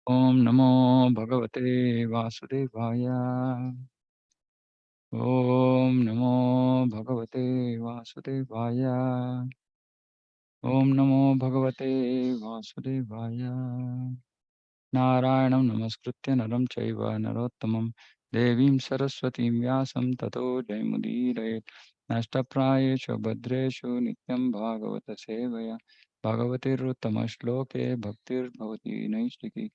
Om Namo Bhagavate Vasudevaya. Om Namo Bhagavate Vasudevaya. Om Namo Bhagavate Vasudevaya. Narayanam Namaskritya Naram Chaiva Narottamam Devim Saraswatim Vyasam Tato Jaimudirayet Nashtaprayeshu Bhadreshu Nityam Bhagavata Sevaya Bhagavatir Shloke Bhaktir Bhavati Naistiki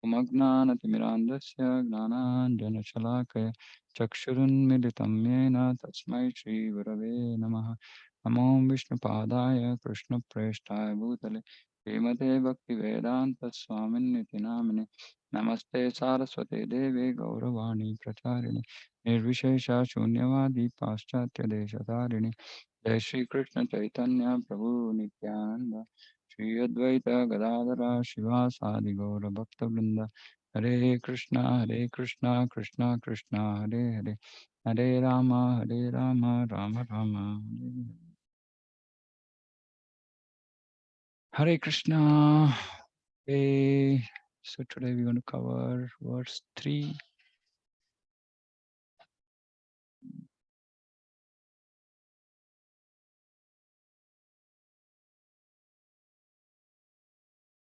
Umagnaanatimirandasya Gnananjanashalakaya Chakshurunmilitam Yena Tasmai Shri Gurave Namaha Namo Vishnupadaya Krishna Preshtaya Bhutale Srimate Bhakti Vedanta Swaminiti Namine Namaste Saraswate Deve Gauravani Pracharine Nirvishesha Shunyavadi Paschatya Deshatharini Jai Shri Krishna Chaitanya Prabhu Nityananda Shri Advaita Gadadara Shivasadi Gaura Bhakta Vrinda Hare Krishna Krishna Krishna Hare Hare Hare Rama Rama Rama Hare Krishna. Okay. So today we're going to cover verse 3.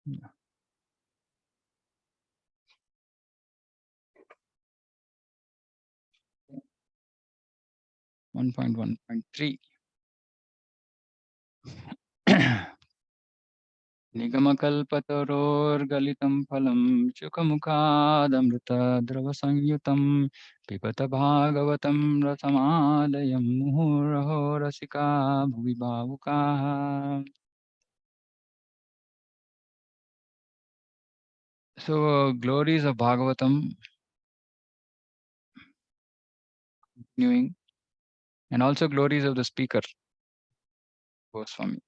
Yeah. 1.1.3 Nigamakalpatarorgalitam phalam Chukamukadamrita Dravasanyutam Pipata Bhagavatam Ratamadayam Muhuraho Rasika Bhuvi Bhavukaha. So, glories of Bhagavatam continuing, and also glories of the speaker, Goswami.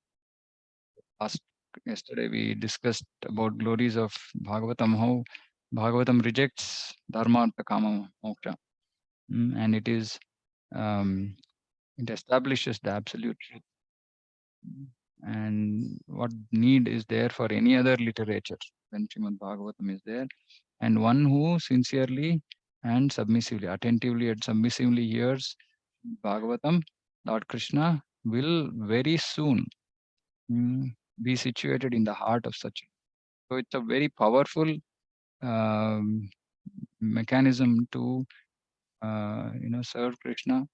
Yesterday we discussed about glories of Bhagavatam, how Bhagavatam rejects Dharma, Artha, Kama, Moksha, and it establishes the absolute truth. And what need is there for any other literature when Śrīmad Bhāgavatam is there? And one who sincerely and submissively, attentively and submissively hears Bhagavatam, Lord Krishna will very soon be situated in the heart of such. So it's a very powerful mechanism to serve Krishna.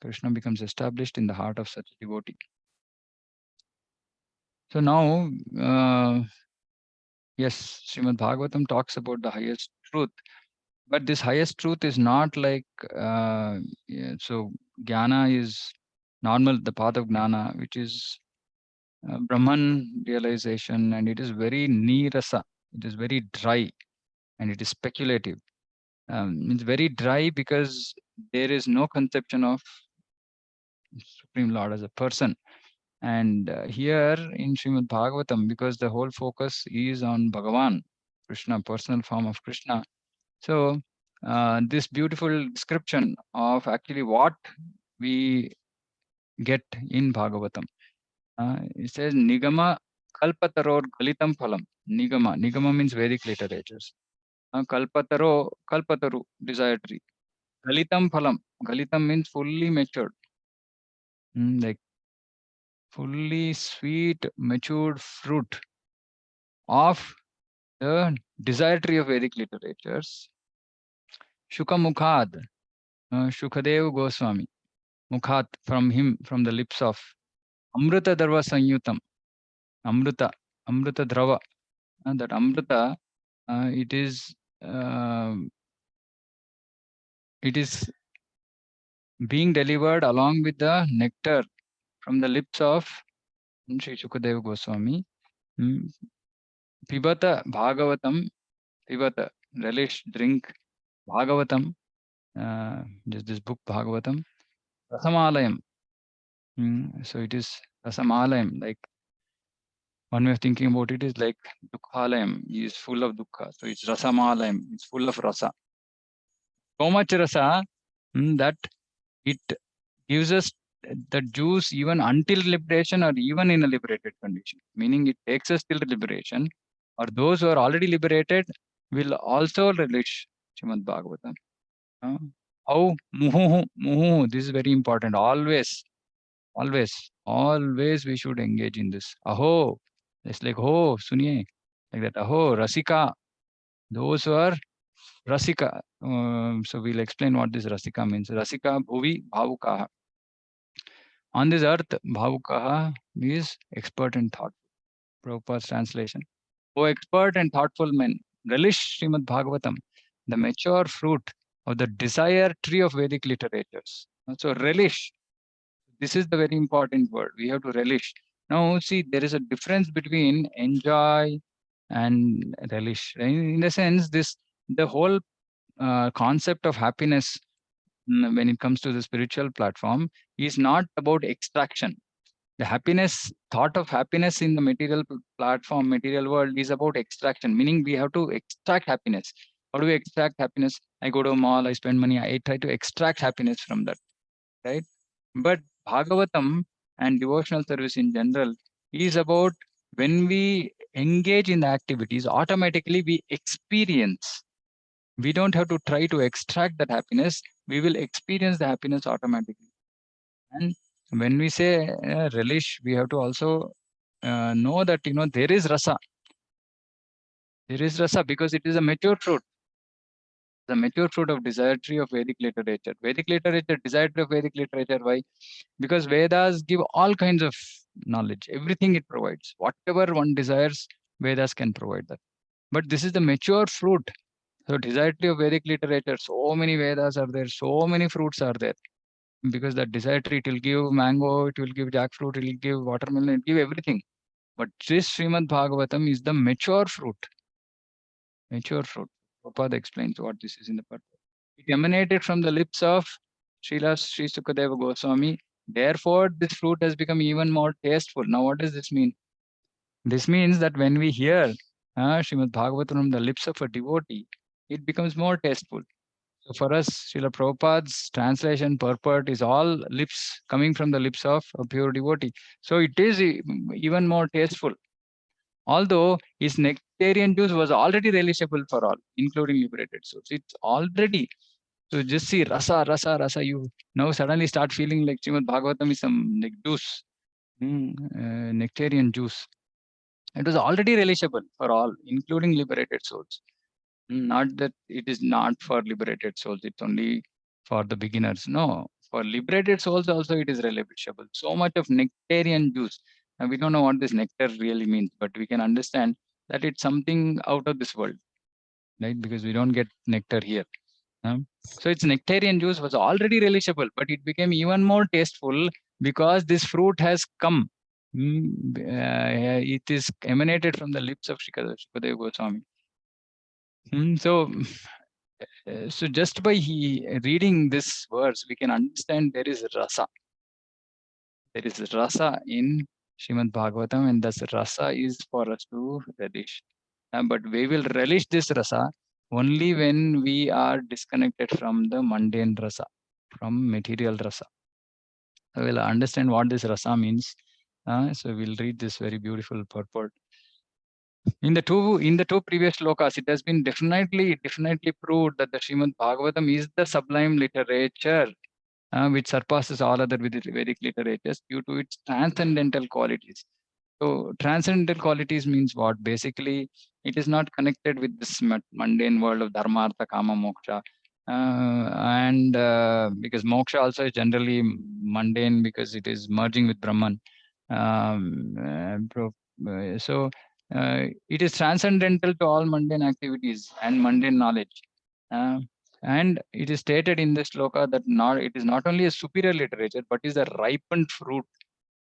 Krishna becomes established in the heart of such a devotee. So now, yes, Śrīmad Bhāgavatam talks about the highest truth, but this highest truth is not like, so Jnana is normal, the path of Jnana, which is Brahman realization, and it is very nirasa, it is very dry, and it is speculative. It's very dry because there is no conception of Supreme Lord as a person. And here in Śrīmad Bhāgavatam, because the whole focus is on Bhagavan, Krishna, personal form of Krishna. So this beautiful description of actually what we get in Bhagavatam. It says, Nigama kalpataror galitam phalam. Nigama means Vedic literatures. Kalpataru, desire tree. Galitam phalam. Galitam means fully matured. Like fully sweet, matured fruit of the desire tree of Vedic literatures. Shuka Mukhad, Shukadev Goswami. Mukhat, from him, from the lips of Amrita Dharva Sanyutam. Amrita Dhrava. That Amrita, it is being delivered along with the nectar from the lips of Sri Shukadeva Goswami. Pibata Bhagavatam, Pibata, relish, drink Bhagavatam, just this book Bhagavatam, Rasamalayam. So it is Rasamalayam, like one way of thinking about it is like Dukhalayam, he is full of Dukha. So it's Rasamalayam, it's full of Rasa. So much Rasa that it gives us the juice even until liberation or even in a liberated condition. Meaning it takes us till liberation, or those who are already liberated will also relish Śrīmad Bhāgavatam. How? Muhu. This is very important. Always we should engage in this. Aho. It's like, oh, suniye. Like that. Aho, Rasika. Those who are Rasika. So we'll explain what this Rasika means. Rasika bhuvi bhavukaha. On this earth, bhavukaha is expert in thought. Prabhupada's translation. O expert and thoughtful men, relish Srimad Bhagavatam, the mature fruit of the desire tree of Vedic literatures. So relish. This is the very important word. We have to relish. Now, see, there is a difference between enjoy and relish. In the sense, the whole concept of happiness when it comes to the spiritual platform is not about extraction. The happiness, thought of happiness in the material platform, material world is about extraction, meaning we have to extract happiness. How do we extract happiness? I go to a mall, I spend money, I try to extract happiness from that, right? But Bhagavatam and devotional service in general is about when we engage in the activities, automatically we experience. We don't have to try to extract that happiness. We will experience the happiness automatically. And when we say relish, we have to also know that, there is rasa. There is rasa because it is a mature fruit. The mature fruit of desire tree of Vedic literature. Vedic literature, desire tree of Vedic literature. Why? Because Vedas give all kinds of knowledge. Everything it provides. Whatever one desires, Vedas can provide that. But this is the mature fruit. So desire tree of Vedic literature, so many Vedas are there, so many fruits are there. Because that desire tree, it will give mango, it will give jackfruit, it will give watermelon, it will give everything. But this Śrīmad Bhāgavatam is the mature fruit. Mature fruit. Prabhupada explains what this is in the purport. It emanated from the lips of Srila Sri Sukadeva Goswami. Therefore, this fruit has become even more tasteful. Now, what does this mean? This means that when we hear Śrīmad Bhāgavatam from the lips of a devotee, it becomes more tasteful. So for us, Srila Prabhupada's translation purport is all lips coming from the lips of a pure devotee. So it is even more tasteful. Although his nectarian juice was already relishable for all, including liberated souls. It's already. So just see rasa. You now suddenly start feeling like Srimad Bhagavatam is some like juice, nectarian juice. It was already relishable for all, including liberated souls. Not that it is not for liberated souls, it's only for the beginners. No, for liberated souls also it is relishable. So much of nectarian juice. And we don't know what this nectar really means, but we can understand that it's something out of this world, right? Because we don't get nectar here. So its nectarian juice was already relishable, but it became even more tasteful because this fruit has come. It is emanated from the lips of Shukadeva Goswami. So just by reading this verse, we can understand there is rasa. There is rasa in Śrīmad Bhagavatam, and thus rasa is for us to relish. But we will relish this rasa only when we are disconnected from the mundane rasa, from material rasa. So we'll understand what this rasa means. So we'll read this very beautiful purport. In the two previous shlokas, it has been definitely proved that the Śrīmad Bhagavatam is the sublime literature which surpasses all other Vedic literatures due to its transcendental qualities. So transcendental qualities means what? Basically, it is not connected with this mundane world of dharma, artha, kama, moksha. And because moksha also is generally mundane because it is merging with Brahman. So it is transcendental to all mundane activities and mundane knowledge. And it is stated in this sloka that it is not only a superior literature, but is a ripened fruit.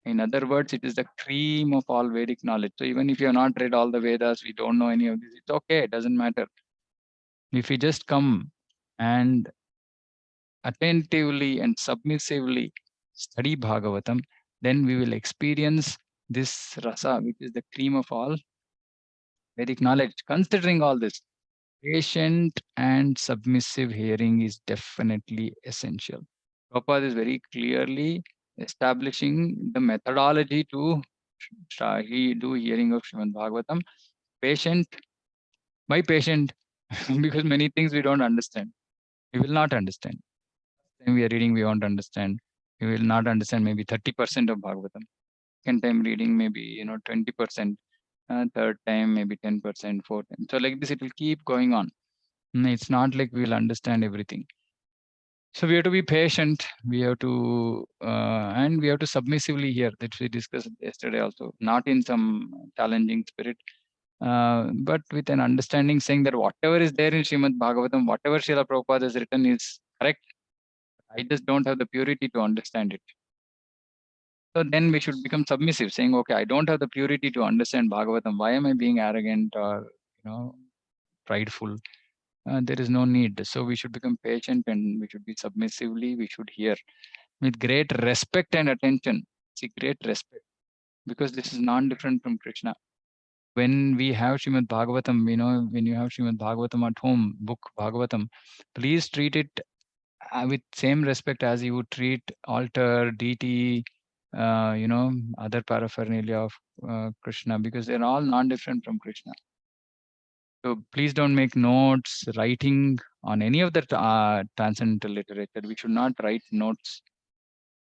In other words, it is the cream of all Vedic knowledge. So even if you have not read all the Vedas, we don't know any of this, it's okay, it doesn't matter. If we just come and attentively and submissively study Bhagavatam, then we will experience this rasa, which is the cream of all Vedic knowledge. Considering all this, patient and submissive hearing is definitely essential. Prabhupada is very clearly establishing the methodology to do hearing of Śrīmad Bhagavatam. patient. Why patient? Because many things we don't understand. We will not understand. When we are reading, we won't understand. We will not understand maybe 30% of Bhagavatam. Second time reading, maybe 20%. Third time, maybe 10%, fourth time. So like this, it will keep going on. It's not like we will understand everything. So we have to be patient. We have to, and we have to submissively hear, that we discussed yesterday also, not in some challenging spirit, but with an understanding, saying that whatever is there in Śrīmad Bhāgavatam, whatever Srila Prabhupada has written is correct. I just don't have the purity to understand it. So then we should become submissive, saying, okay, I don't have the purity to understand Bhagavatam. Why am I being arrogant or prideful? There is no need. So we should become patient and we should be submissively, we should hear with great respect and attention. See, great respect, because this is non-different from Krishna. When we have Śrīmad Bhāgavatam, when you have Śrīmad Bhāgavatam at home, book Bhāgavatam, please treat it with same respect as you would treat altar, deity, other paraphernalia of Krishna, because they're all non-different from Krishna. So please don't make notes, writing on any of the transcendental literature. We should not write notes.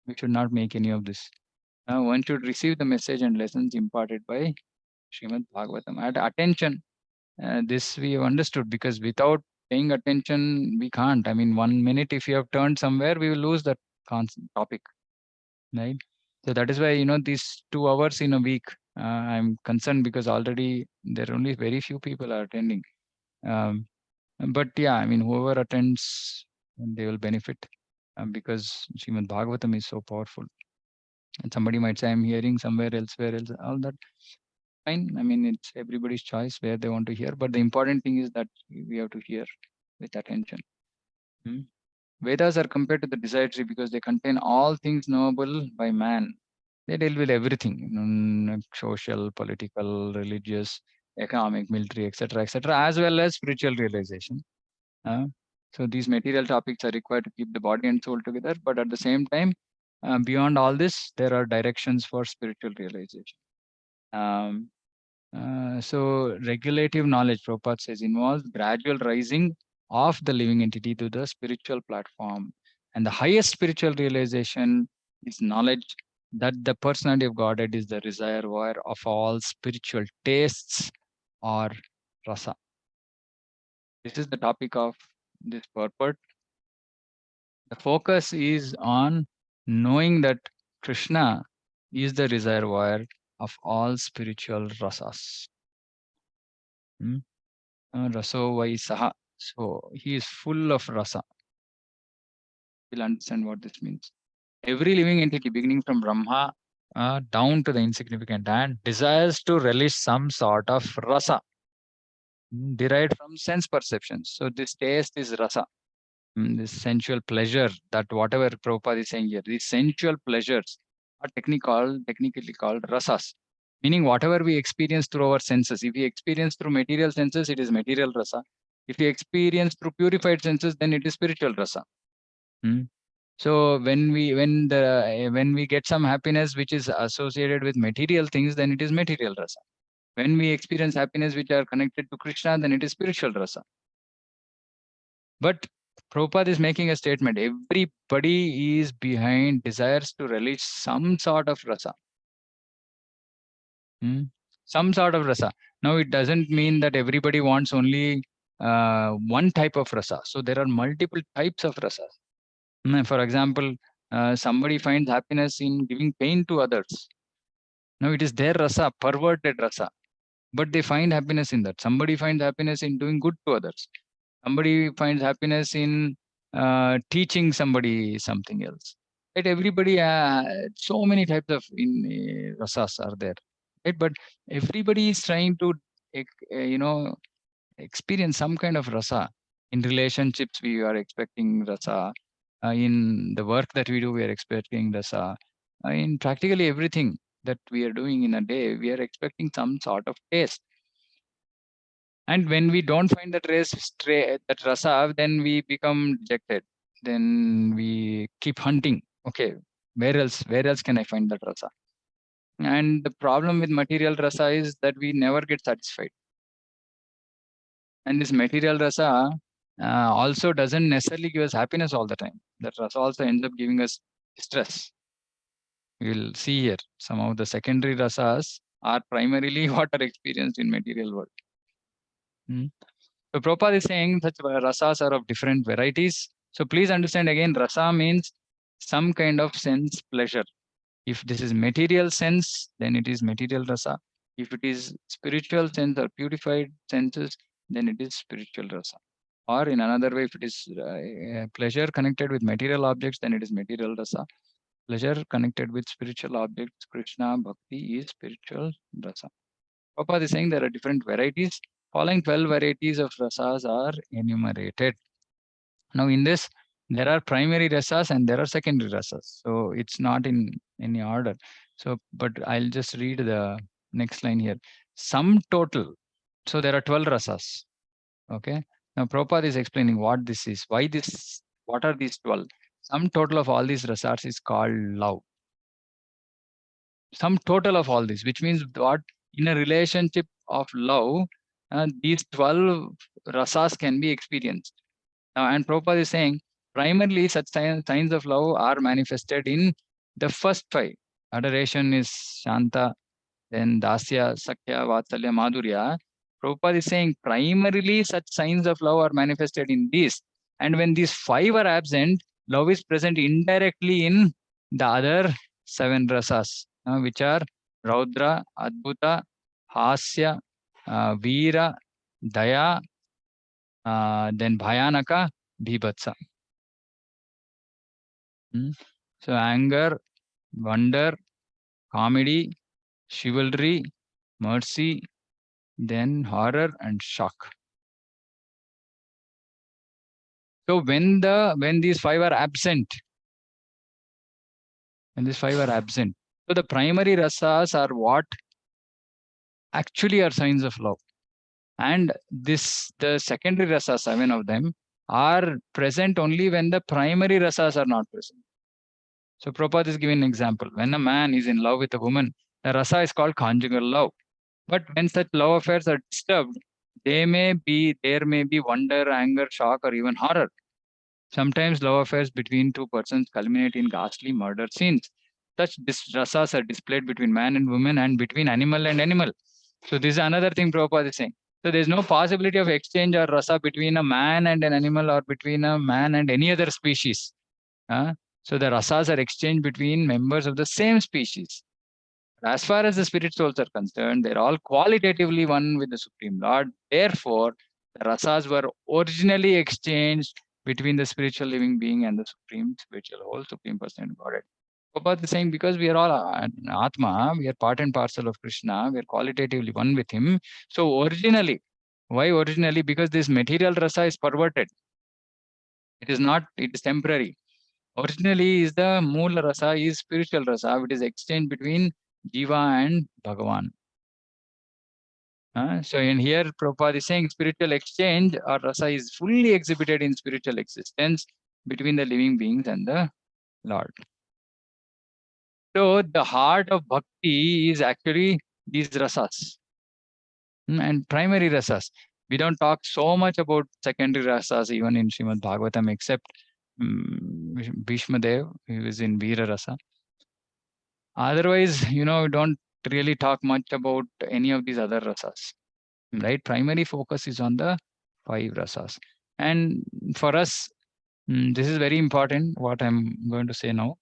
We should not make any of this. One should receive the message and lessons imparted by Śrīmad Bhāgavatam. At attention, this we have understood, because without paying attention, we can't. I mean, 1 minute, if you have turned somewhere, we will lose that topic, right? So that is why, these 2 hours in a week, I'm concerned, because already there are only very few people are attending. But yeah, I mean, whoever attends, they will benefit, because Śrīmad Bhāgavatam is so powerful. And somebody might say, I'm hearing somewhere elsewhere else, all that. Fine. I mean, it's everybody's choice where they want to hear. But the important thing is that we have to hear with attention. Vedas are compared to the desire tree because they contain all things knowable by man. They deal with everything, social, political, religious, economic, military, etc., as well as spiritual realization. So these material topics are required to keep the body and soul together. But at the same time, beyond all this, there are directions for spiritual realization. So regulative knowledge, Prabhupada says, involves gradual rising of the living entity to the spiritual platform. And the highest spiritual realization is knowledge that the personality of Godhead is the reservoir of all spiritual tastes or rasa. This is the topic of this purport. The focus is on knowing that Krishna is the reservoir of all spiritual rasas. Raso vai saha. So he is full of rasa. You'll understand what this means. Every living entity, beginning from Brahma down to the insignificant ant, desires to relish some sort of rasa derived from sense perceptions. So this taste is rasa, this sensual pleasure, that whatever Prabhupada is saying here, these sensual pleasures are technically called rasas. Meaning whatever we experience through our senses. If we experience through material senses, it is material rasa. If we experience through purified senses, then it is spiritual rasa. So when we get some happiness which is associated with material things, then it is material rasa. When we experience happiness which are connected to Krishna, then it is spiritual rasa. But Prabhupada is making a statement. Everybody is behind desires to relish some sort of rasa. Some sort of rasa. Now, it doesn't mean that everybody wants only one type of rasa. So there are multiple types of rasa. For example, somebody finds happiness in giving pain to others. Now, it is their rasa, perverted rasa. But they find happiness in that. Somebody finds happiness in doing good to others. Somebody finds happiness in teaching somebody something else. Right? Everybody, so many types of rasas are there. Right? But everybody is trying to, experience some kind of rasa. In relationships, we are expecting rasa. In the work that we do, we are expecting rasa. In practically everything that we are doing in a day, we are expecting some sort of taste. And when we don't find that rasa, then we become dejected. Then we keep hunting. Okay, where else can I find that rasa? And the problem with material rasa is that we never get satisfied. And this material rasa also doesn't necessarily give us happiness all the time. That rasa also ends up giving us stress. We'll see here some of the secondary rasas are primarily what are experienced in material world. So Prabhupada is saying such rasas are of different varieties. So please understand again, rasa means some kind of sense pleasure. If this is material sense, then it is material rasa. If it is spiritual sense or purified senses, then it is spiritual rasa. Or in another way, if it is pleasure connected with material objects, then it is material rasa. Pleasure connected with spiritual objects, Krishna, Bhakti is spiritual rasa. Prabhupada is saying there are different varieties. Following 12 varieties of rasas are enumerated. Now in this, there are primary rasas and there are secondary rasas. So it's not in any order. So, but I'll just read the next line here. Sum total. So there are 12 rasas. Okay. Now Prabhupada is explaining what this is, why this, what are these 12? Sum total of all these rasas is called love. Sum total of all this, which means what in a relationship of love, these 12 rasas can be experienced. Now, and Prabhupada is saying, primarily such signs of love are manifested in the first 5. Adoration is Shanta, then Dasya, Sakya, Vatsalya, Madhurya. Prabhupada is saying, primarily such signs of love are manifested in these. And when these 5 are absent, love is present indirectly in the other 7 rasas, which are Raudra, Adbhuta, Hasya, Veera, Daya, then Bhayanaka, Bhibhatsa. So anger, wonder, comedy, chivalry, mercy, then horror and shock. So when these 5 are absent, so the primary rasas are what actually are signs of love. And the secondary rasas, 7 of them, are present only when the primary rasas are not present. So Prabhupada is giving an example. When a man is in love with a woman, the rasa is called conjugal love. But when such love affairs are disturbed, there may be wonder, anger, shock, or even horror. Sometimes love affairs between two persons culminate in ghastly murder scenes. Such rasas are displayed between man and woman and between animal and animal. So this is another thing Prabhupada is saying. So there's no possibility of exchange or rasa between a man and an animal or between a man and any other species. So the rasas are exchanged between members of the same species. As far as the spirit souls are concerned, they're all qualitatively one with the Supreme Lord. Therefore, the rasas were originally exchanged between the spiritual living being and the Supreme Spiritual Whole, Supreme Person Godhead. Prabhupada is saying because we are all Atma, we are part and parcel of Krishna, we are qualitatively one with him. So originally, why originally? Because this material rasa is perverted. It is not, it is temporary. Originally is the Moola Rasa, is spiritual rasa, which is exchange between Jiva and Bhagavan. So in here, Prabhupada is saying spiritual exchange or rasa is fully exhibited in spiritual existence between the living beings and the Lord. So the heart of bhakti is actually these rasas and primary rasas. We don't talk so much about secondary rasas even in Śrīmad Bhāgavatam, except Bhishma Dev, who is in Veera Rasa. Otherwise, we don't really talk much about any of these other rasas, right? Primary focus is on the 5 rasas. And for us, this is very important, what I'm going to say now.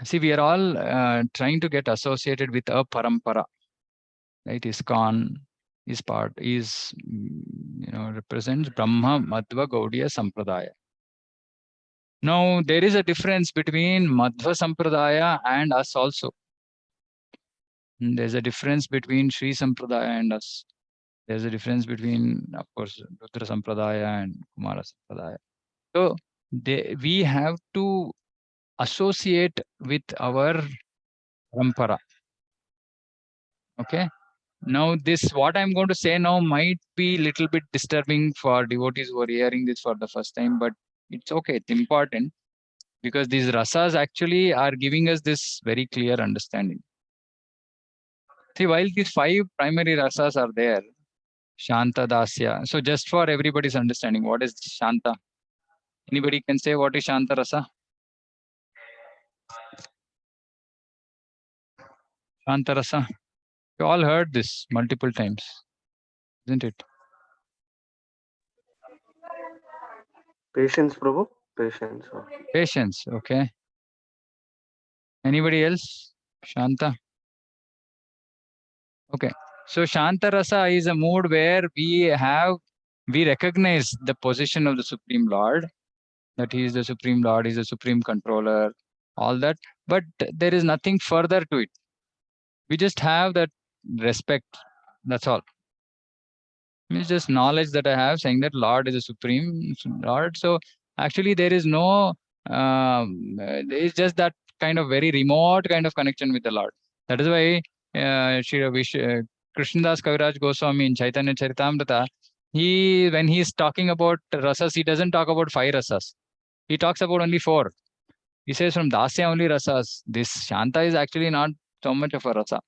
See, we are all trying to get associated with a parampara, right? ISKCON represents Brahma Madhva Gaudiya Sampradaya. Now, there is a difference between Madhva Sampradaya and us also. There's a difference between Sri Sampradaya and us. There's a difference between, of course, Rudra Sampradaya and Kumara Sampradaya. So we have to associate with our parampara. Okay. Now, what I'm going to say now might be a little bit disturbing for devotees who are hearing this for the first time, but it's okay. It's important because these rasas actually are giving us this very clear understanding. See, while these 5 primary rasas are there, Shanta Dasya. So just for everybody's understanding, what is Shanta? Anybody can say what is Shanta Rasa? Shanta Rasa. You all heard this multiple times, isn't it? Patience, Prabhu. Patience. Patience. Okay. Anybody else? Shanta. Okay. So Shanta Rasa is a mood where we recognize the position of the Supreme Lord, that he is the Supreme Lord, he is the Supreme Controller, all that. But there is nothing further to it. We just have that respect. That's all. It's just knowledge that I have saying that Lord is a Supreme Lord. So actually there is no, it's just that kind of very remote kind of connection with the Lord. That is why Krishnadas Kaviraj Goswami in Chaitanya Charitamrita, when he's talking about rasas, he doesn't talk about 5 rasas. He talks about only 4. He says from Dasya only rasas. This Shanta is actually not so much of a rasa.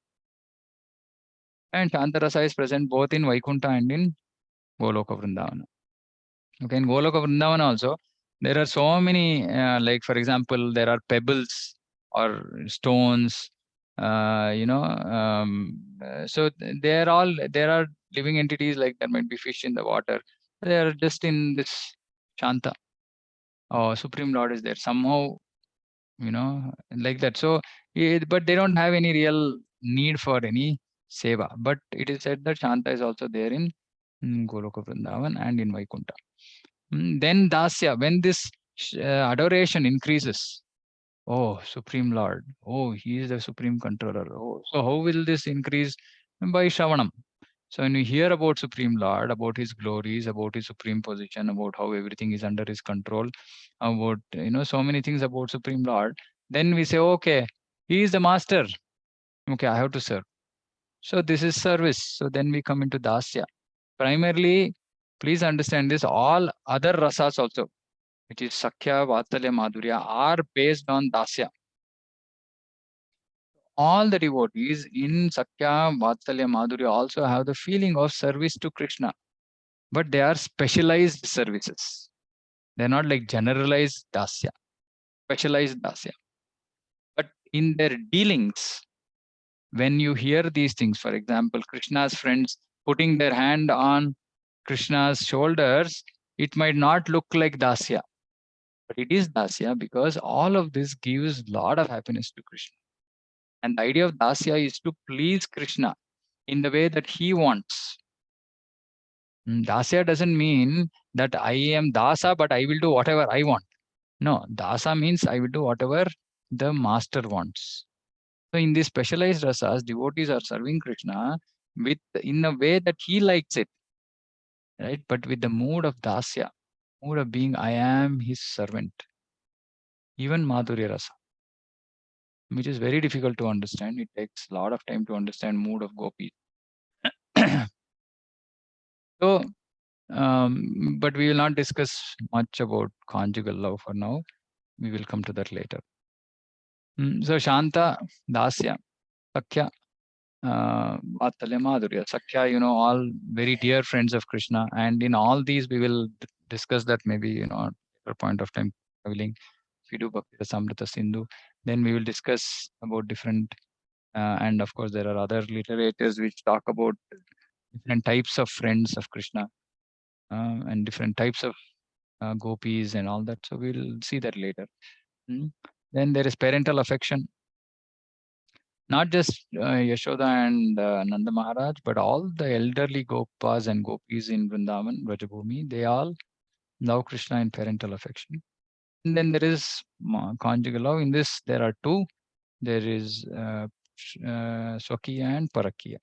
And Shanta rasa is present both in Vaikuntha and in Goloka Vrindavana. Okay, in Goloka Vrindavan also, there are so many, like for example, there are pebbles or stones, so there are living entities, like there might be fish in the water. They are just in this Shanta. Oh, Supreme Lord is there somehow, like that. So, but they don't have any real need for any seva. But it is said that Shanta is also there in Goloka Vrindavan and in Vaikuntha. Then Dasya, when this adoration increases, oh, Supreme Lord, oh, he is the Supreme Controller. Oh, so how will this increase? By Shravanam. So when we hear about Supreme Lord, about his glories, about his supreme position, about how everything is under his control, about so many things about Supreme Lord, then we say, okay, he is the master. Okay, I have to serve. So this is service. So then we come into Dasya. Primarily, please understand this, all other rasas also, which is Sakhya, Vatsalya, Madhurya, are based on Dasya. All the devotees in Sakhya, Vatsalya, Madhurya also have the feeling of service to Krishna, but they are specialized services. They're not like generalized Dasya, specialized Dasya. But in their dealings, when you hear these things, for example, Krishna's friends putting their hand on Krishna's shoulders, it might not look like Dasya, but it is Dasya because all of this gives a lot of happiness to Krishna. And the idea of Dasya is to please Krishna in the way that he wants. Dasya doesn't mean that I am Dasa, but I will do whatever I want. No, Dasa means I will do whatever the master wants. So in these specialized rasas, devotees are serving Krishna in a way that he likes it, right? But with the mood of Dasya, mood of being I am his servant. Even Madhurya Rasa, which is very difficult to understand. It takes a lot of time to understand mood of gopis. So, but we will not discuss much about conjugal love for now. We will come to that later. So Shanta, Dasya, Sakhya, Vatsalya, Madhurya, Sakhya, all very dear friends of Krishna. And in all these, we will discuss that maybe, at a point of time traveling. If we do Bhakti Rasamrita Sindhu, then we will discuss about different, and of course, there are other literatures which talk about different types of friends of Krishna and different types of gopis and all that. So we'll see that later. Then there is parental affection. Not just Yashoda and Nanda Maharaj, but all the elderly Gopas and Gopis in Vrindavan, Vrajabhumi, they all love Krishna in parental affection. And then there is conjugal love. In this, there are 2. There is Swakiya and Parakiya.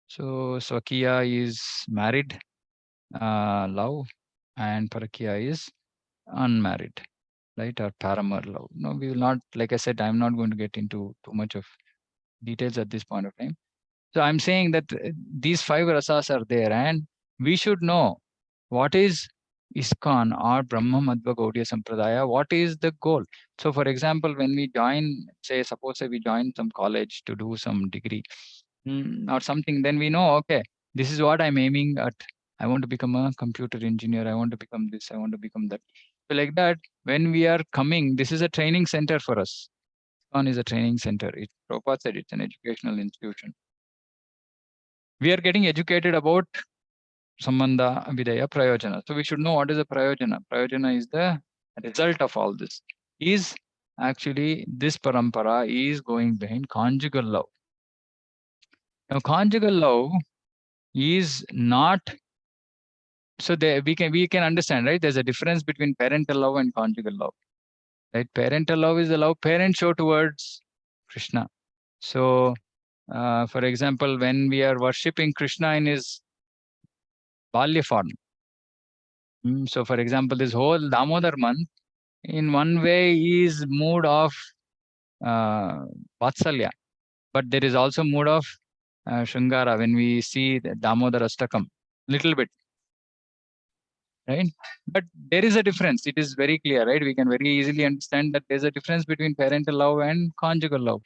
So Swakiya is married love and Parakiya is unmarried, right? Or paramour love. No, we will not, like I said, I'm not going to get into too much of details at this point of time. So I'm saying that these 5 rasas are there, and we should know what is ISKCON or Brahma Madhva Gaudiya Sampradaya, what is the goal. So for example, when we join, suppose we join some college to do some degree or something, then we know, okay, This is what I'm aiming at. I want to become a computer engineer. I want to become this. I want to become that. So like that, when we are coming, this is a training center for us. ISKCON is a training center. Prabhupada said it's an educational institution. We are getting educated about Sambandha, Vidaya, Prayojana. So we should know what is a Prayojana. Prayojana is the result of all this. Is actually this parampara is going behind conjugal love. Now, conjugal love is not, so we can understand, right? There's a difference between parental love and conjugal love. Right? Parental love is the love parents show towards Krishna. So, for example, when we are worshipping Krishna in his Balya form. So, for example, this whole Damodar month, in one way, is mood of Vatsalya, but there is also mood of Shringara when we see the Damodar Astakam, little bit, right? But there is a difference. It is very clear, right? We can very easily understand that there's a difference between parental love and conjugal love.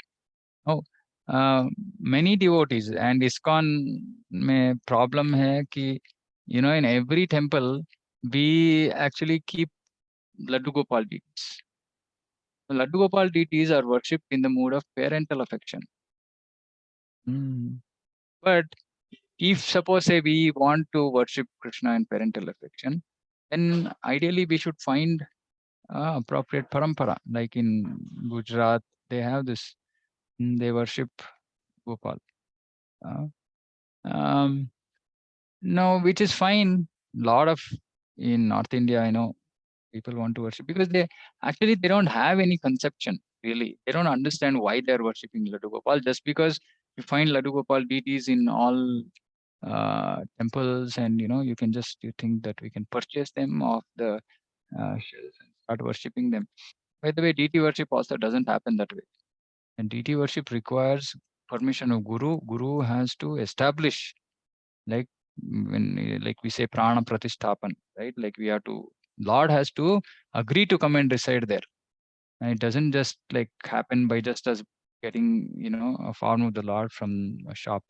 Oh, many devotees and ISKCON में problem है कि, in every temple we actually keep Laddu Gopal deities. Laddu Gopal deities are worshipped in the mood of parental affection. But if suppose say we want to worship Krishna in parental affection, then ideally we should find appropriate parampara. Like in Gujarat, they have this. They worship Gopal. No, which is fine. Lot of in North India, I know people want to worship because they don't have any conception really. They don't understand why they are worshipping Laddu Gopal. Just because you find Laddu Gopal deities in all temples, and you can you think that we can purchase them off the shelves and start worshipping them. By the way, deity worship also doesn't happen that way. And deity worship requires permission of Guru. Guru has to establish, like like we say prana pratishtapan, right? Like we have to, Lord has to agree to come and reside there. And it doesn't just like happen by just us getting, a form of the Lord from a shop.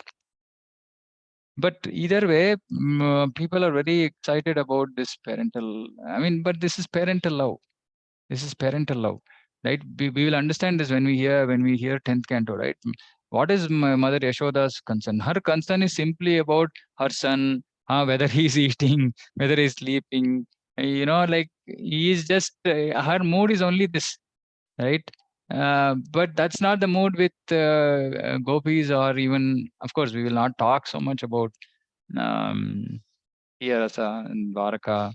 But either way, people are very excited about this parental. But this is parental love. This is parental love, right? We will understand this when we hear 10th canto, right? What is Mother Yashoda's concern? Her concern is simply about her son, whether he's eating, whether he's sleeping. Like he is just her mood is only this, right? But that's not the mood with gopis, or even, of course, we will not talk so much about Rasa and Dwaraka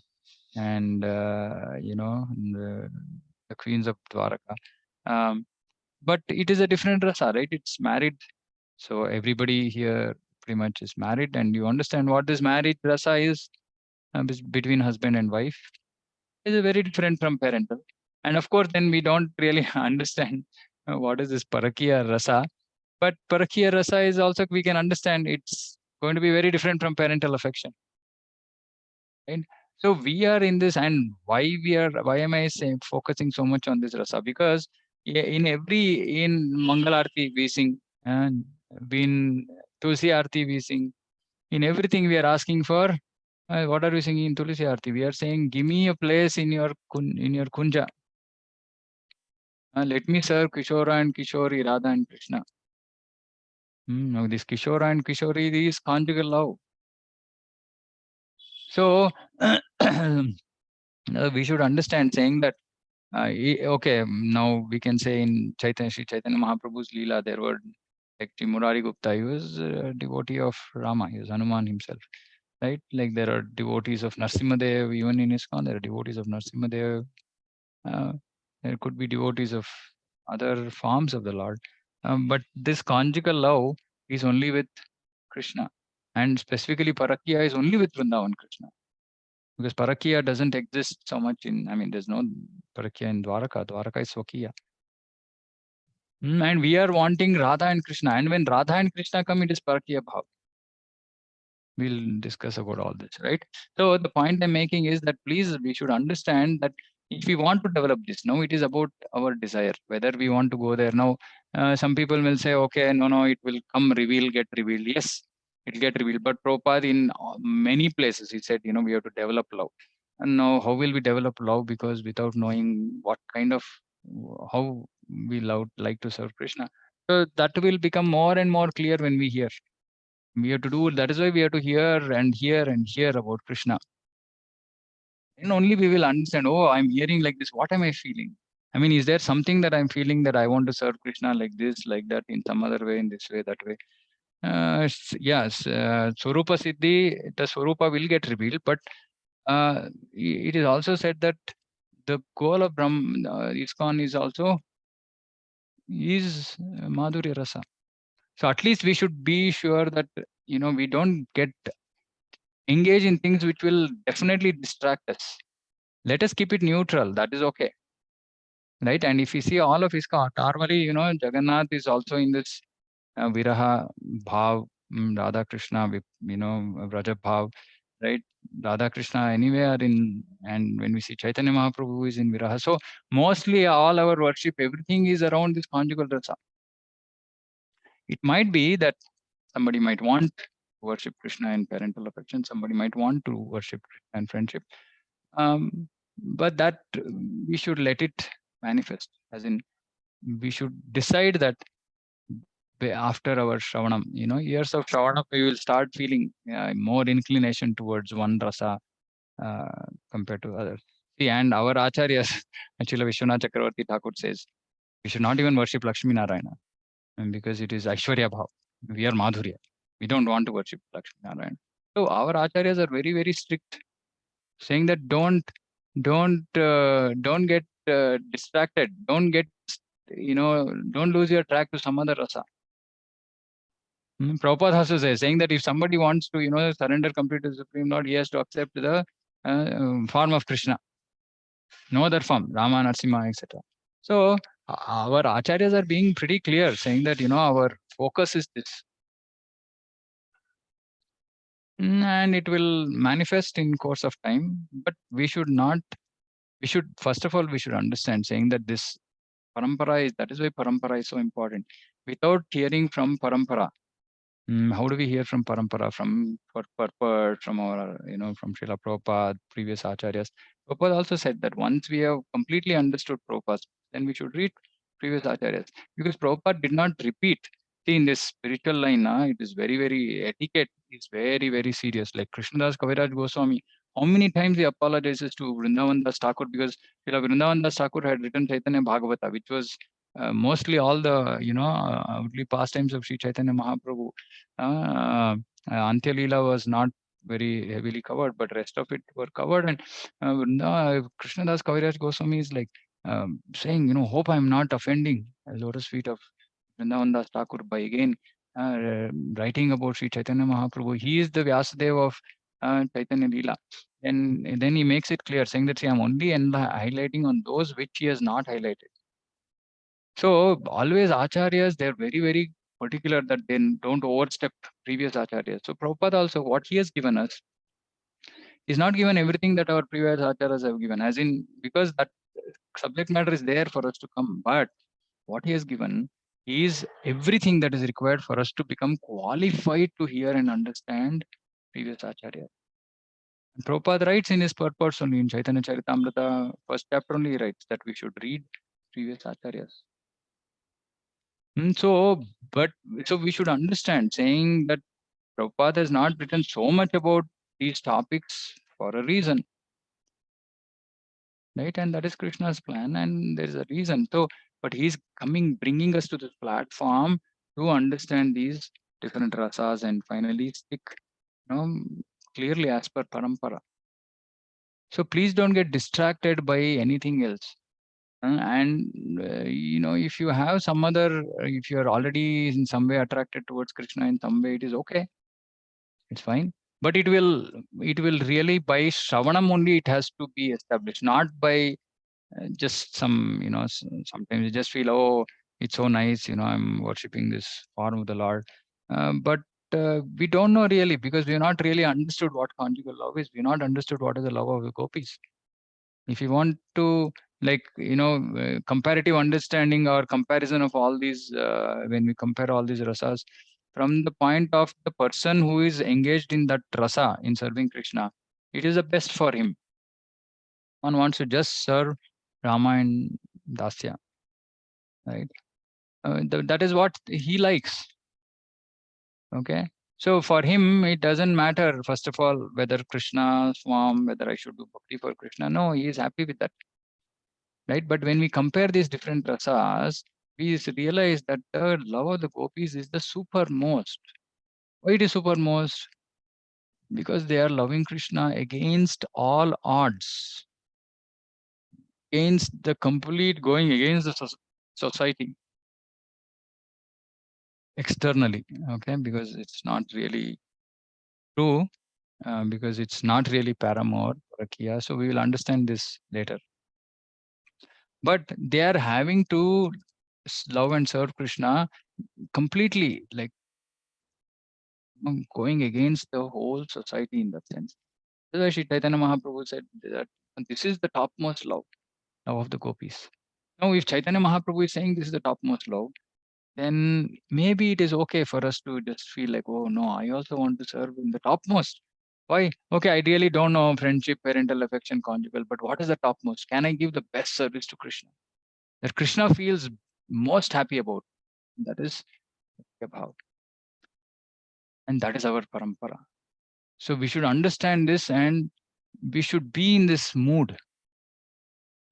and the queens of Dwaraka. But it is a different rasa, right? It's married. So everybody here pretty much is married, and you understand what this marriage rasa is between husband and wife. Is very different from parental. And of course, then we don't really understand what is this parakiya rasa. But parakiya rasa is also, we can understand it's going to be very different from parental affection. Right? So we are in this, and why am I saying focusing so much on this rasa? Because in Mangal Aarti we sing, and in Tulsi Aarti we sing. In everything we are asking for, what are we singing in Tulsi Aarti? We are saying, give me a place in your kunja. Let me serve Kishora and Kishori, Radha and Krishna. Now this Kishora and Kishori is conjugal love. So we should understand, saying that okay, now we can say in Sri Chaitanya Mahaprabhu's Leela, there were like Murari Gupta, he was a devotee of Rama, he was Hanuman himself, right? Like there are devotees of Narsimhadev, even in ISKCON, there are devotees of Narsimhadev. There could be devotees of other forms of the Lord. But this conjugal love is only with Krishna. And specifically Parakya is only with Vrindavan Krishna. Because Parakya doesn't exist so much in, there's no Parakya in Dwaraka. Dwaraka is Swakiya. And we are wanting Radha and Krishna. And when Radha and Krishna come, it is Parakya Bhav. We'll discuss about all this, right? So the point I'm making is that please, we should understand that if we want to develop this, now it is about our desire, whether we want to go there. Now, some people will say, okay, no, it will come get revealed. Yes, it'll get revealed. But Prabhupada in many places, he said, we have to develop love. And now how will we develop love? Because without knowing what kind of, how we like to serve Krishna. So that will become more and more clear when we hear. We have to do, that is why we have to hear and hear and hear about Krishna. And only we will understand, oh, I'm hearing like this. What am I feeling? I mean, is there something that I'm feeling that I want to serve Krishna like this, like that, in some other way, in this way, that way? Yes, Swarupa Siddhi, the Swarupa will get revealed, but it is also said that the goal of ISKCON is also Madhurya Rasa. So at least we should be sure that, we don't get engaged in things which will definitely distract us. Let us keep it neutral. That is okay. Right. And if you see all of ISKCON, normally, Jagannath is also in this Viraha Bhav, Radha Krishna, Vraja Bhav, right? Radha Krishna anyway are in, and when we see Chaitanya Mahaprabhu is in Viraha. So mostly all our worship, everything is around this conjugal rasa. It might be that somebody might want to worship Krishna in parental affection, somebody might want to worship Krishna in friendship. But that we should let it manifest, as in we should decide that after our Shravanam, years of Shravanam, we will start feeling more inclination towards one rasa compared to others. See, and our acharyas, actually Vishwanath Chakravarti Thakur says, we should not even worship Lakshmi Narayana because it is Aishwarya Bhav. We are Madhurya. We don't want to worship Lakshmi Narayana. So our acharyas are very, very strict, saying that don't get distracted. Don't get, don't lose your track to some other rasa. Prabhupada also says, saying that if somebody wants to, surrender completely to the Supreme Lord, he has to accept the form of Krishna. No other form, Rama, Narasimha, etc. So our acharyas are being pretty clear, saying that, our focus is this. And it will manifest in course of time, but first of all, we should understand, saying that this parampara that is why parampara is so important. Without hearing from parampara, how do we hear from parampara? From purport, from our, from Srila Prabhupada, previous acharyas. Prabhupada also said that once we have completely understood Prabhupada, then we should read previous acharyas. Because Prabhupada did not repeat. See, in this spiritual line, it is very, very, etiquette is very, very serious. Like Krishnadas Kaviraj Goswami, how many times he apologizes to Vrindavan Das Thakur, because Srila Vrindavan Das Thakur had written Chaitanya Bhāgavata, which was mostly all the, early pastimes of Sri Chaitanya Mahaprabhu. Antya Leela was not very heavily covered, but rest of it were covered. And Krishnadas Kaviraj Goswami is like saying, hope I'm not offending lotus feet of Vrindavan Das Thakur by again writing about Sri Chaitanya Mahaprabhu. He is the Vyasadeva of Chaitanya Leela. And then he makes it clear, saying that, see, I'm only highlighting on those which he has not highlighted. So always acharyas, they're very, very particular that they don't overstep previous acharyas. So Prabhupada also, what he has given us is not given everything that our previous acharyas have given, as in, because that subject matter is there for us to come. But what he has given is everything that is required for us to become qualified to hear and understand previous acharyas. And Prabhupada writes in his purpose only in Chaitanya Charitamrita, first chapter only, he writes that we should read previous acharyas. So we should understand, saying that Prabhupada has not written so much about these topics for a reason, right? And that is Krishna's plan, and there is a reason. So, but he's bringing us to this platform to understand these different rasas and finally stick, clearly as per parampara. So please don't get distracted by anything else. If you have some other, if you are already in some way attracted towards Krishna in some way, it is okay. It's fine. But it will really, by Shravanam only, it has to be established, not by just some, sometimes you just feel, oh, it's so nice, I'm worshipping this form of the Lord. But we don't know really, because we have not really understood what conjugal love is. We have not understood what is the love of the gopis. If you want to, comparative understanding or comparison of all these, when we compare all these rasas, from the point of the person who is engaged in that rasa, in serving Krishna, it is the best for him. One wants to just serve Rama and Dasya, right? That is what he likes. Okay. So for him, it doesn't matter, first of all, whether Krishna's form, whether I should do bhakti for Krishna. No, he is happy with that, right? But when we compare these different rasas, we realize that the love of the gopis is the supermost. Why it is supermost? Because they are loving Krishna against all odds, against the complete going against the society externally. Okay, because it's not really true, because it's not really paramour or Kia. So we will understand this later. But they are having to love and serve Krishna completely, like going against the whole society in that sense. That's why Shri Chaitanya Mahaprabhu said that this is the topmost love, love of the gopis. Now, if Chaitanya Mahaprabhu is saying this is the topmost love, then maybe it is okay for us to just feel like, oh no, I also want to serve in the topmost. Why? Okay, I really don't know friendship, parental affection, conjugal, but what is the topmost? Can I give the best service to Krishna? That Krishna feels most happy about. That is about. And that is our parampara. So we should understand this and we should be in this mood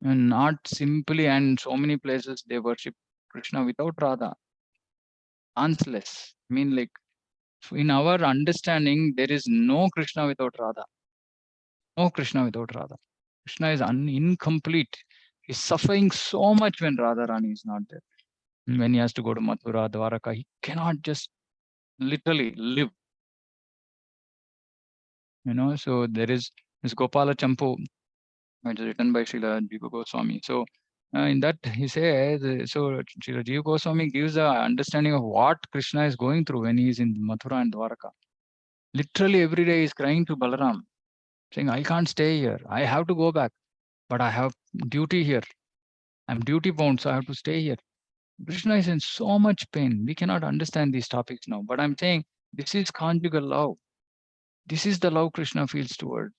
and not simply, and so many places they worship Krishna without Radha, danceless. I mean, like in our understanding, there is no Krishna without Radha. No Krishna without Radha. Krishna is incomplete. He's suffering so much when Radharani is not there. When he has to go to Mathura, Dwaraka, he cannot just literally live. So there is this Gopala Champu, which is written by Srila Jiva Goswami. So in that he says, so Srila Jiva Goswami gives the understanding of what Krishna is going through when he is in Mathura and Dwaraka. Literally every day he is crying to Balaram, saying, I can't stay here. I have to go back, but I have duty here. I'm duty bound, so I have to stay here. Krishna is in so much pain. We cannot understand these topics now, but I'm saying this is conjugal love. This is the love Krishna feels towards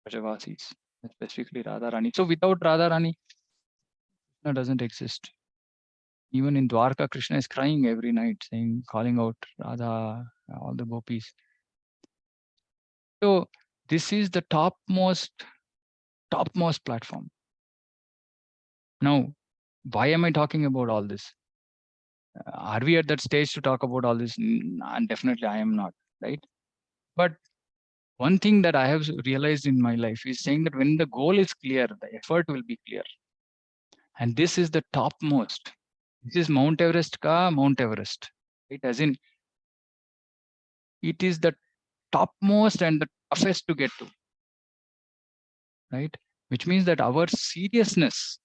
Brajavasis, specifically Radharani. So without Radharani, Krishna doesn't exist. Even in Dwarka, Krishna is crying every night, saying, calling out Radha, all the gopis. So this is the topmost platform. Now, why am I talking about all this? Are we at that stage to talk about all this? Definitely I am not, right? But one thing that I have realized in my life is saying that when the goal is clear, the effort will be clear. And this is the topmost. This is Mount Everest ka Mount Everest. Right? As in, it is the topmost and the toughest to get to. Right? Which means that our seriousness,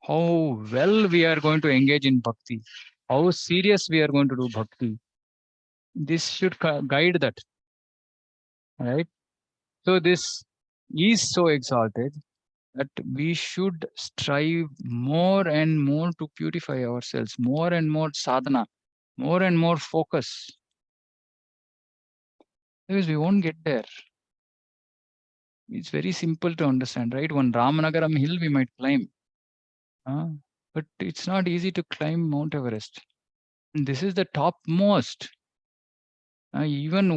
how well we are going to engage in bhakti, how serious we are going to do bhakti, this should guide that. Right? So this is so exalted that we should strive more and more to purify ourselves, more and more sadhana, more and more focus, because we won't get there. It's very simple to understand, right? One Ramanagaram hill we might climb, but it's not easy to climb Mount Everest. And this is the topmost. Even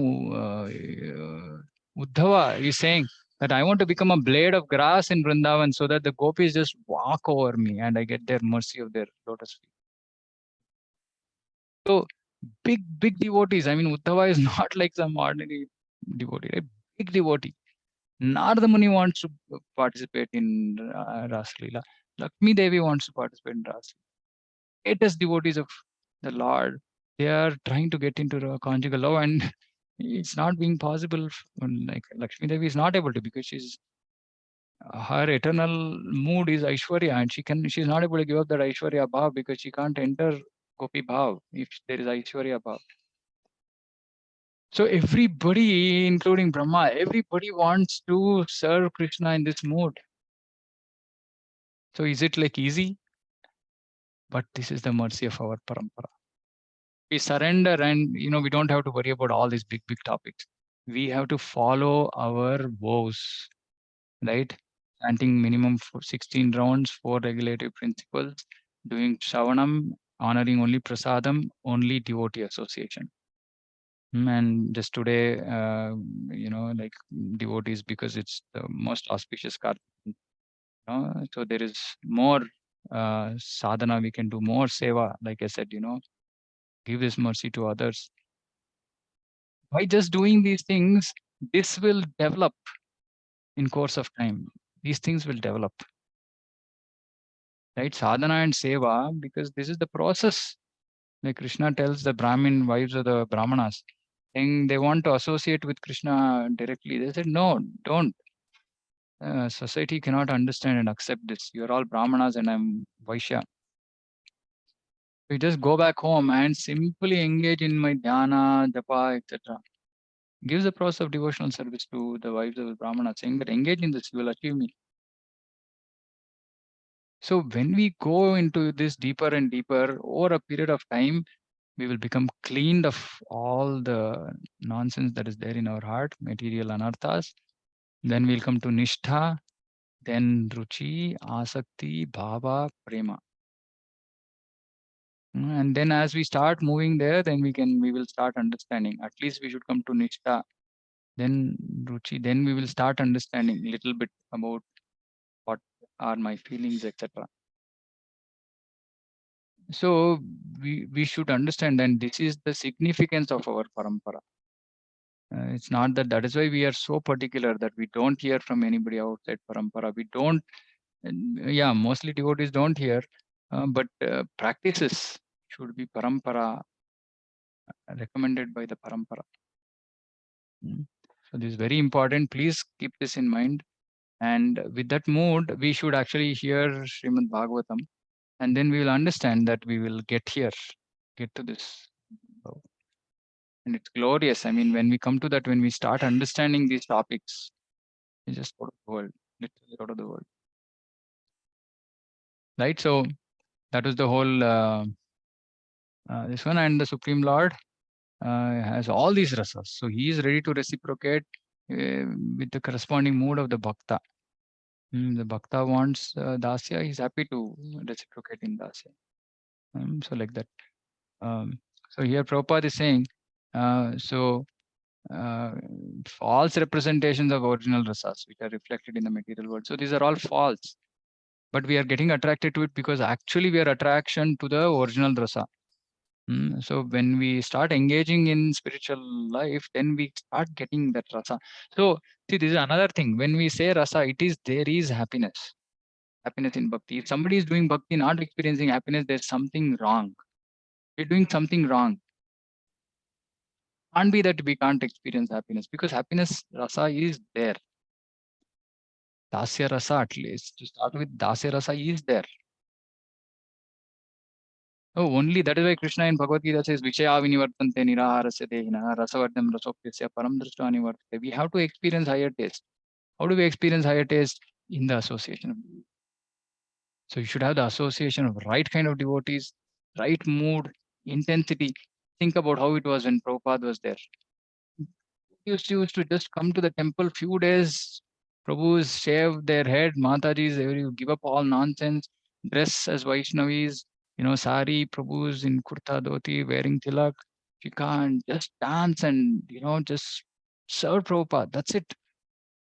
Uddhava is saying that I want to become a blade of grass in Vrindavan so that the gopis just walk over me and I get their mercy of their lotus feet. So big devotees. I mean, Uddhava is not like some ordinary devotee, right? Big devotee. Narada Muni wants to participate in Rasa Leela. Lakshmi Devi wants to participate in Rasa. Greatest devotees of the Lord, they are trying to get into the conjugal love, and it's not being possible. Like Lakshmi Devi is not able to, because her eternal mood is Aishwarya, and she's not able to give up that Aishwarya Bhav because she can't enter Gopi Bhav if there is Aishwarya Bhav. So everybody, including Brahma, everybody wants to serve Krishna in this mood. So is it like easy? But this is the mercy of our parampara. We surrender, and we don't have to worry about all these big topics. We have to follow our vows, right? Chanting minimum for 16 rounds, 4 regulative principles, doing Shravanam, honoring only Prasadam, only devotee association. And just today, like devotees, because it's the most auspicious Kartik, so there is more sadhana, we can do more seva, like I said, give this mercy to others. By just doing these things, this will develop in course of time. These things will develop, right? Sadhana and seva, because this is the process. Like Krishna tells the Brahmin wives of the Brahmanas, saying they want to associate with Krishna directly. They said, no, don't. Society cannot understand and accept this. You're all Brahmanas and I'm Vaishya. We just go back home and simply engage in my dhyana, japa, etc. Gives the process of devotional service to the wives of the Brahmana, saying that engage in this, you will achieve me. So when we go into this deeper and deeper over a period of time, we will become cleaned of all the nonsense that is there in our heart, material anarthas. Then we'll come to nishtha, then ruchi, asakti, bhava, prema. And then as we start moving there, then we will start understanding. At least we should come to nishtha, then ruchi, then we will start understanding a little bit about what are my feelings, etc. So we should understand, and this is the significance of our parampara. It's not that is why we are so particular that we don't hear from anybody outside parampara. We don't, yeah, mostly devotees don't hear, but practices should be parampara, recommended by the parampara. So this is very important. Please keep this in mind. And with that mood, we should actually hear Śrīmad Bhāgavatam, and then we will understand that we will get to this. And it's glorious. I mean, when we come to that, when we start understanding these topics, we just go to the world, literally out of the world. Right? So that was the whole this one. And the Supreme Lord has all these rasas. So he is ready to reciprocate with the corresponding mood of the bhakta. The bhakta wants dasya, he's happy to reciprocate in dasya. So like that. So here Prabhupada is saying, false representations of original rasas, which are reflected in the material world. So these are all false. But we are getting attracted to it because actually we are attraction to the original rasa. So when we start engaging in spiritual life, then we start getting that rasa. So see, this is another thing. When we say rasa, there is happiness. Happiness in bhakti. If somebody is doing bhakti, not experiencing happiness, there's something wrong. We're doing something wrong. Can't be that we can't experience happiness, because happiness rasa is there. Dasya rasa, at least to start with, dasya rasa is there. Oh, only that is why Krishna in Bhagavad Gita says, Vishaya vinivartante niraharasya dehina rasavardham rasopyasya param drishta nivartate. We have to experience higher taste. How do we experience higher taste? In the association of devotees. So you should have the association of right kind of devotees, right mood, intensity. Think about how it was when Prabhupada was there. Used to just come to the temple few days. Prabhus shave their head, Matajis, they will give up all nonsense, dress as Vaishnavis, sari, Prabhus in kurta dhoti, wearing tilak, shikha, and just dance and, just serve Prabhupada. That's it.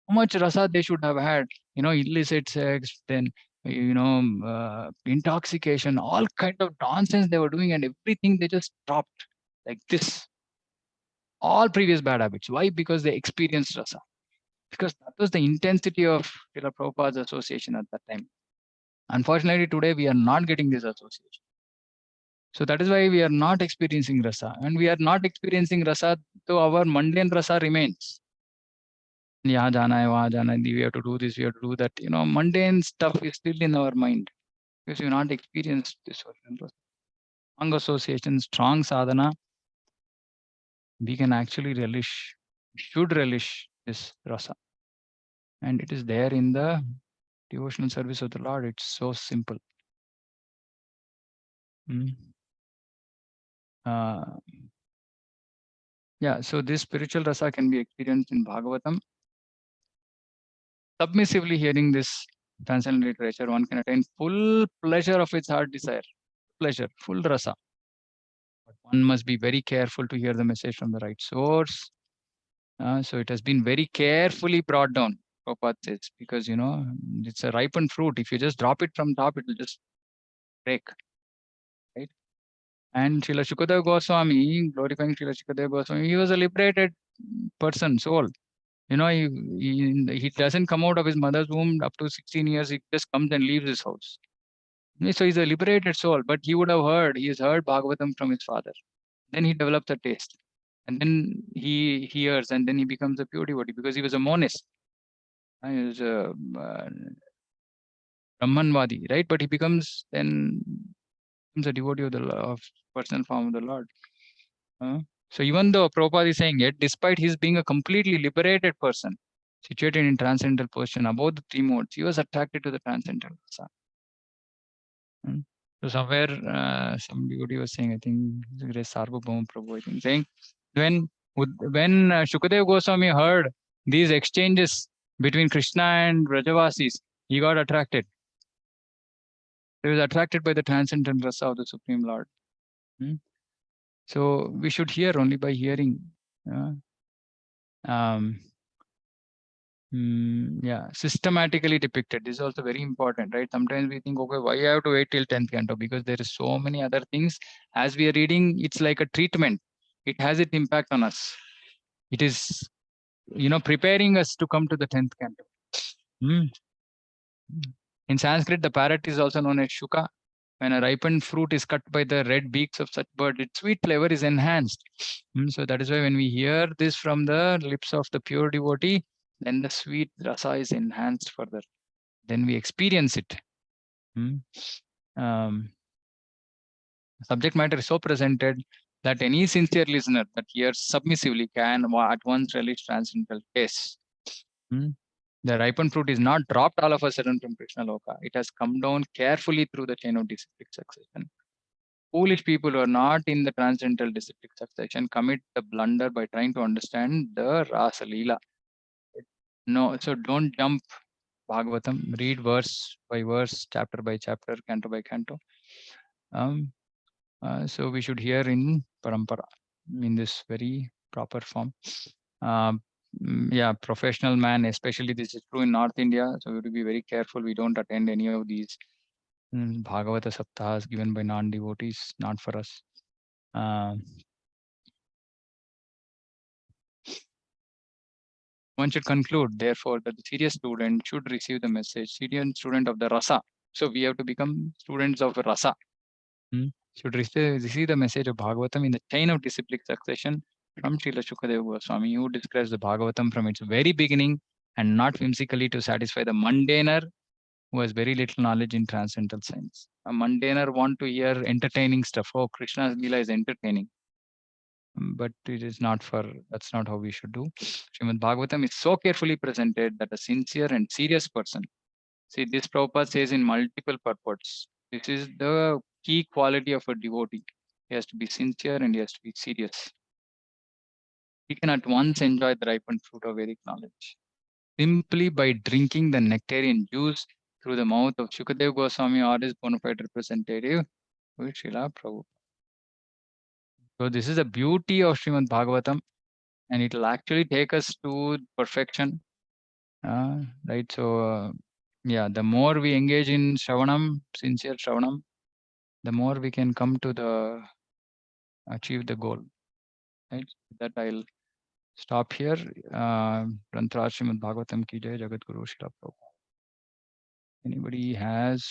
How much rasa they should have had, illicit sex, then, intoxication, all kind of nonsense they were doing, and everything they just dropped like this. All previous bad habits. Why? Because they experienced rasa. Because that was the intensity of Srila Prabhupada's association at that time. Unfortunately, today we are not getting this association. So that is why we are not experiencing rasa. And we are not experiencing rasa, so our mundane rasa remains. Yahan jana hai, wahan jana hai, we have to do this, we have to do that. Mundane stuff is still in our mind because we have not experienced this rasa. Strong association, strong sadhana, we can actually relish, should relish this rasa. And it is there in the devotional service of the Lord. It's so simple. Yeah, so this spiritual rasa can be experienced in Bhagavatam. Submissively hearing this transcendental literature, one can attain full pleasure of its heart desire. Pleasure, full rasa. But one must be very careful to hear the message from the right source. So it has been very carefully brought down, Prabhupada says, because it's a ripened fruit. If you just drop it from top, it will just break. Right? And Srila Shukadeva Goswami, glorifying Srila Shukadeva Goswami, he was a liberated person, soul. He doesn't come out of his mother's womb up to 16 years. He just comes and leaves his house. So he's a liberated soul, but he has heard Bhagavatam from his father. Then he develops a taste. And then he hears, and then he becomes a pure devotee because he was a monist. He was a Brahmanvadi, right? But he becomes a devotee of personal form of the Lord. So even though Prabhupada is saying it, despite his being a completely liberated person, situated in transcendental position above the three modes, he was attracted to the transcendental rasa. So somewhere some devotee was saying, I think Sarvabhauma Prabhu, I think, saying when Shukadeva Goswami heard these exchanges between Krishna and Vrajavasis, he got attracted. He was attracted by the transcendental rasa of the Supreme Lord. So we should hear only by hearing. Systematically depicted. This is also very important, right? Sometimes we think, okay, why I have to wait till 10th canto? Because there is so many other things. As we are reading, it's like a treatment. It has its impact on us. It is, preparing us to come to the 10th canto. In Sanskrit, the parrot is also known as shuka. When a ripened fruit is cut by the red beaks of such bird, its sweet flavor is enhanced. So that is why when we hear this from the lips of the pure devotee, then the sweet rasa is enhanced further. Then we experience it. Subject matter is so presented that any sincere listener that hears submissively can at once relish transcendental taste. The ripened fruit is not dropped all of a sudden from Krishna Loka. It has come down carefully through the chain of disciplic succession. Foolish people who are not in the transcendental disciplic succession commit the blunder by trying to understand the Rasa Leela. No, so don't jump Bhagavatam. Read verse by verse, chapter by chapter, canto by canto. So we should hear in parampara, in this very proper form. Professional man, especially this is true in North India. So we have to be very careful. We don't attend any of these Bhagavata Saptahas given by non-devotees, not for us. One should conclude, therefore, that the serious student should receive the message, serious student of the Rasa. So we have to become students of Rasa. Should receive the message of Bhagavatam in the chain of disciplic succession from Srila Shukadeva Goswami, who describes the Bhagavatam from its very beginning and not whimsically to satisfy the mundaner who has very little knowledge in transcendental science. A mundaner want to hear entertaining stuff. Oh, Krishna's Leela is entertaining. But it is not that's not how we should do. Śrīmad Bhāgavatam is so carefully presented that a sincere and serious person, see, this Prabhupada says in multiple purports, this is the key quality of a devotee. He has to be sincere and he has to be serious. He can at once enjoy the ripened fruit of Vedic knowledge simply by drinking the nectarian juice through the mouth of Shukadeva Goswami or his bona fide representative, Srila Prabhupada. So this is the beauty of Śrīmad Bhāgavatam, and it will actually take us to perfection. Right. So, the more we engage in Shravanam, sincere Shravanam, the more we can come to achieve the goal. Right. That I'll stop here. Granthra Śrīmad Bhāgavatam ki jai, Jagat Guru Śrīla Prabhupada. Anybody has